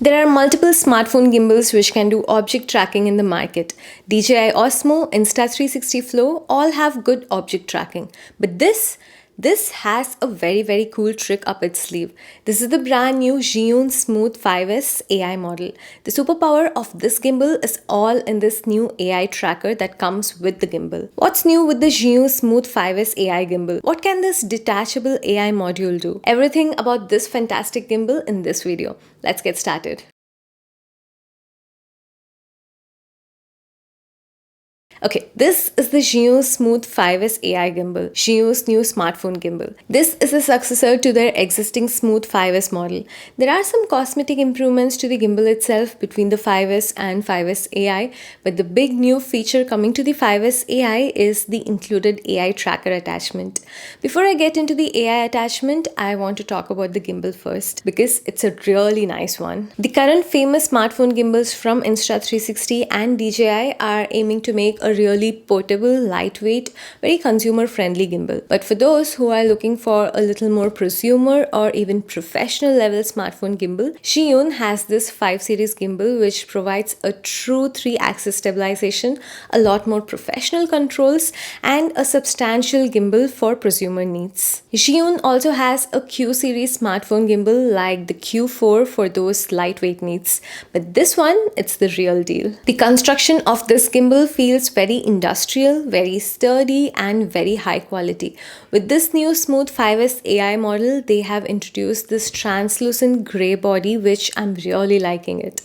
There are multiple smartphone gimbals which can do object tracking in the market. DJI Osmo, Insta360 Flow all have good object tracking. But this has a very cool trick up its sleeve. This is the brand new Zhiyun Smooth 5S AI model. The superpower of this gimbal is all in this new AI tracker that comes with the gimbal. What's new with the Zhiyun Smooth 5S AI gimbal? What can this detachable AI module do? Everything about this fantastic gimbal in this video. Let's get started. Okay, this is the Zhiyun Smooth 5S AI gimbal, Zhiyun's new smartphone gimbal. This is a successor to their existing Smooth 5S model. There are some cosmetic improvements to the gimbal itself between the 5S and 5S AI, but the big new feature coming to the 5S AI is the included AI tracker attachment. Before I get into the AI attachment, I want to talk about the gimbal first because it's a really nice one. The current famous smartphone gimbals from Insta360 and DJI are aiming to make a really portable, lightweight, very consumer-friendly gimbal. But for those who are looking for a little more prosumer or even professional level smartphone gimbal, Zhiyun has this 5 series gimbal which provides a true 3-axis stabilization, a lot more professional controls, and a substantial gimbal for prosumer needs. Zhiyun also has a Q series smartphone gimbal like the Q4 for those lightweight needs. But this one, it's the real deal. The construction of this gimbal feels very industrial, very sturdy, and very high quality. With this new Smooth 5S AI model, they have introduced this translucent gray body, which I'm really liking it.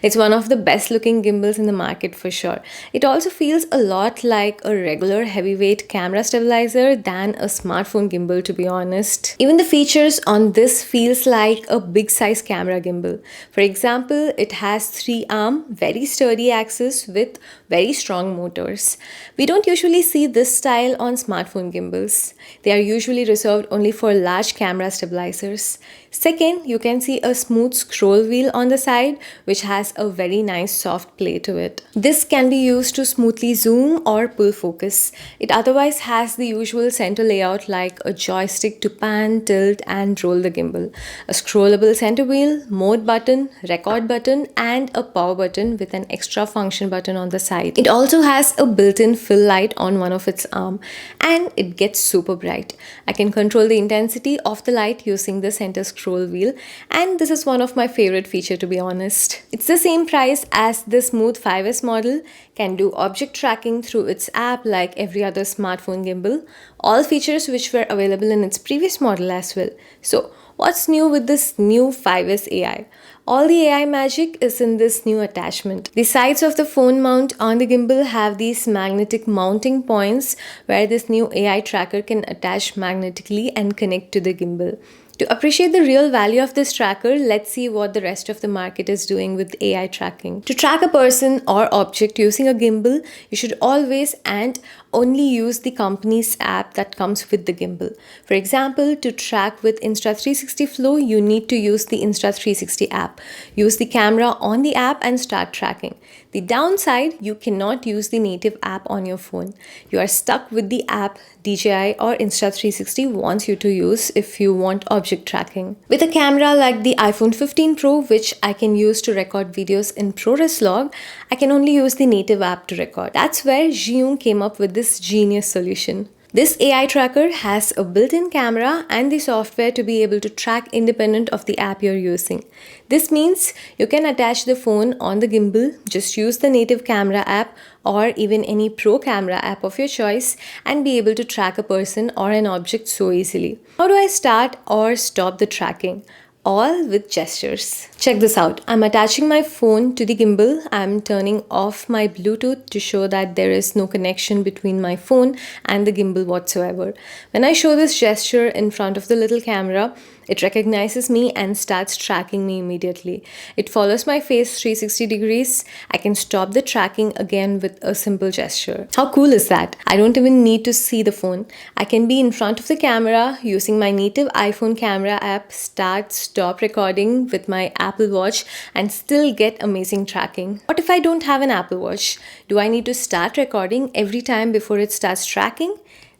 It's one of the best looking gimbals in the market for sure. It also feels a lot like a regular heavyweight camera stabilizer than a smartphone gimbal, to be honest. Even the features on this feels like a big size camera gimbal. For example, it has 3-arm, very sturdy axis with very strong motors. We don't usually see this style on smartphone gimbals. They are usually reserved only for large camera stabilizers. Second, you can see a smooth scroll wheel on the side which has a very nice soft play to it. This can be used to smoothly zoom or pull focus. It otherwise has the usual center layout like a joystick to pan, tilt and roll the gimbal, a scrollable center wheel, mode button, record button and a power button with an extra function button on the side. It also has a built-in fill light on one of its arms and it gets super bright. I can control the intensity of the light using the center scroll wheel, and this is one of my favorite feature, to be honest. It's the same price as the Smooth 5S model, can do object tracking through its app like every other smartphone gimbal, all features which were available in its previous model as well. So what's new with this new 5S AI? All the AI magic is in this new attachment. The sides of the phone mount on the gimbal have these magnetic mounting points where this new AI tracker can attach magnetically and connect to the gimbal. To appreciate the real value of this tracker, let's see what the rest of the market is doing with AI tracking. To track a person or object using a gimbal, you should always and only use the company's app that comes with the gimbal. For example, to track with Insta360 Flow, you need to use the Insta360 app. Use the camera on the app and start tracking. The downside, you cannot use the native app on your phone. You are stuck with the app DJI or Insta360 wants you to use if you want object tracking. With a camera like the iPhone 15 Pro, which I can use to record videos in ProRes Log, I can only use the native app to record. That's where Zhiyun came up with this genius solution. This AI tracker has a built-in camera and the software to be able to track independent of the app you're using. This means you can attach the phone on the gimbal, just use the native camera app or even any pro camera app of your choice and be able to track a person or an object so easily. How do I start or stop the tracking? All with gestures. Check this out. I'm attaching my phone to the gimbal. I'm turning off my Bluetooth to show that there is no connection between my phone and the gimbal whatsoever. When I show this gesture in front of the little camera, it recognizes me and starts tracking me immediately. It follows my face 360 degrees. I can stop the tracking again with a simple gesture. How cool is that? I don't even need to see the phone. I can be in front of the camera using my native iPhone camera app, stop recording with my Apple Watch and still get amazing tracking. What if I don't have an Apple Watch? Do I need to start recording every time before it starts tracking?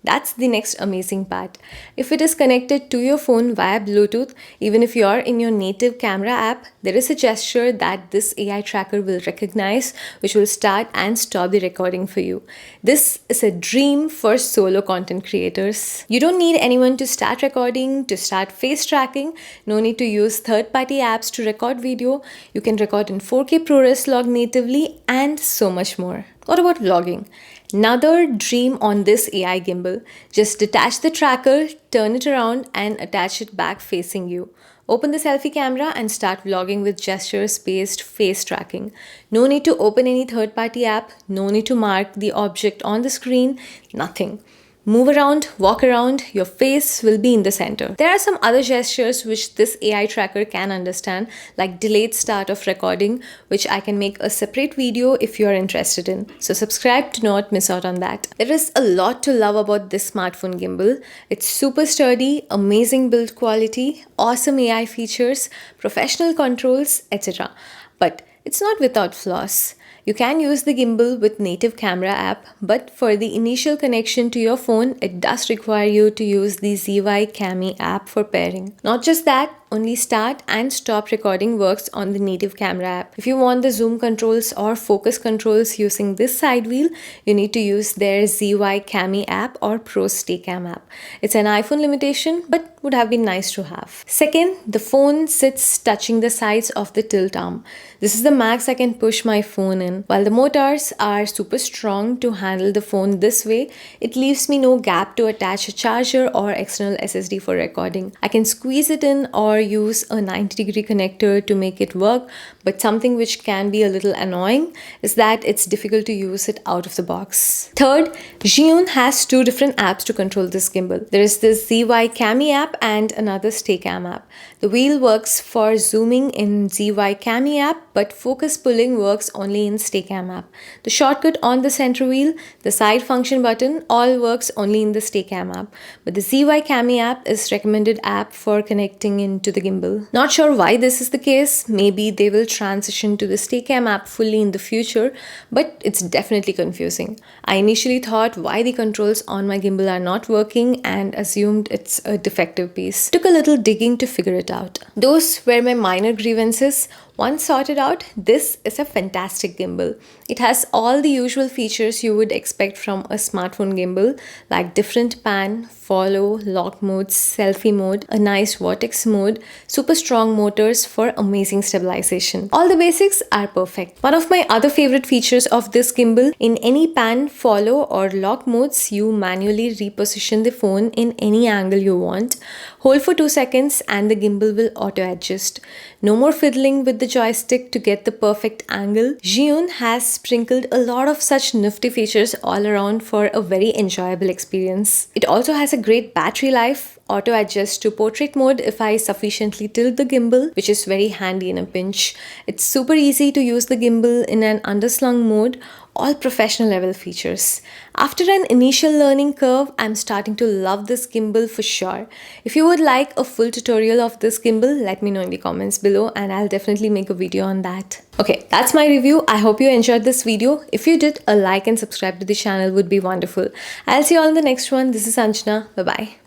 That's the next amazing part. If it is connected to your phone via Bluetooth, even if you're in your native camera app, there is a gesture that this AI tracker will recognize, which will start and stop the recording for you. This is a dream for solo content creators. You don't need anyone to start recording, to start face tracking, no need to use third-party apps to record video. You can record in 4K ProRes log natively and so much more. What about vlogging? Another dream on this AI gimbal. Just detach the tracker, turn it around and attach it back facing you. Open the selfie camera and start vlogging with gestures-based face tracking. No need to open any third-party app, no need to mark the object on the screen, nothing. Move around, walk around, your face will be in the center. There are some other gestures which this AI tracker can understand, like delayed start of recording, which I can make a separate video if you are interested in. So subscribe to not miss out on that. There is a lot to love about this smartphone gimbal. It's super sturdy, amazing build quality, awesome AI features, professional controls, etc. But it's not without flaws. You can use the gimbal with native camera app, but for the initial connection to your phone, it does require you to use the ZY Cami app for pairing. Not just that, only start and stop recording works on the native camera app. If you want the zoom controls or focus controls using this side wheel, you need to use their ZY Cami app or Pro Staycam app. It's an iPhone limitation, but would have been nice to have. Second, the phone sits touching the sides of the tilt arm. This is the max I can push my phone in. While the motors are super strong to handle the phone this way, it leaves me no gap to attach a charger or external SSD for recording. I can squeeze it in or use a 90-degree connector to make it work, but something which can be a little annoying is that it's difficult to use it out of the box. Third, Zhiyun has two different apps to control this gimbal. There is this ZY Cami app and another Staycam app. The wheel works for zooming in ZY Cami app, but focus pulling works only in Staycam app. The shortcut on the center wheel, the side function button, all works only in the Staycam app. But the ZY Cami app is recommended app for connecting into the gimbal. Not sure why this is the case. Maybe they will transition to the Staycam app fully in the future, but it's definitely confusing. I initially thought why the controls on my gimbal are not working and assumed it's a defective piece. Took a little digging to figure it out. Those were my minor grievances. Once sorted out, this is a fantastic gimbal. It has all the usual features you would expect from a smartphone gimbal, like different pan, follow, lock modes, selfie mode, a nice vortex mode, super strong motors for amazing stabilization. All the basics are perfect. One of my other favorite features of this gimbal, in any pan, follow or lock modes, you manually reposition the phone in any angle you want. Hold for 2 seconds and the gimbal will auto adjust. No more fiddling with the joystick to get the perfect angle. Zhiyun has sprinkled a lot of such nifty features all around for a very enjoyable experience. It also has a great battery life, auto adjust to portrait mode if I sufficiently tilt the gimbal, which is very handy in a pinch. It's super easy to use the gimbal in an underslung mode, all professional level features. After an initial learning curve, I'm starting to love this gimbal for sure. If you would like a full tutorial of this gimbal, let me know in the comments below and I'll definitely make a video on that. Okay, that's my review. I hope you enjoyed this video. If you did, a like and subscribe to the channel would be wonderful. I'll see you all in the next one. This is Anjana. Bye-bye.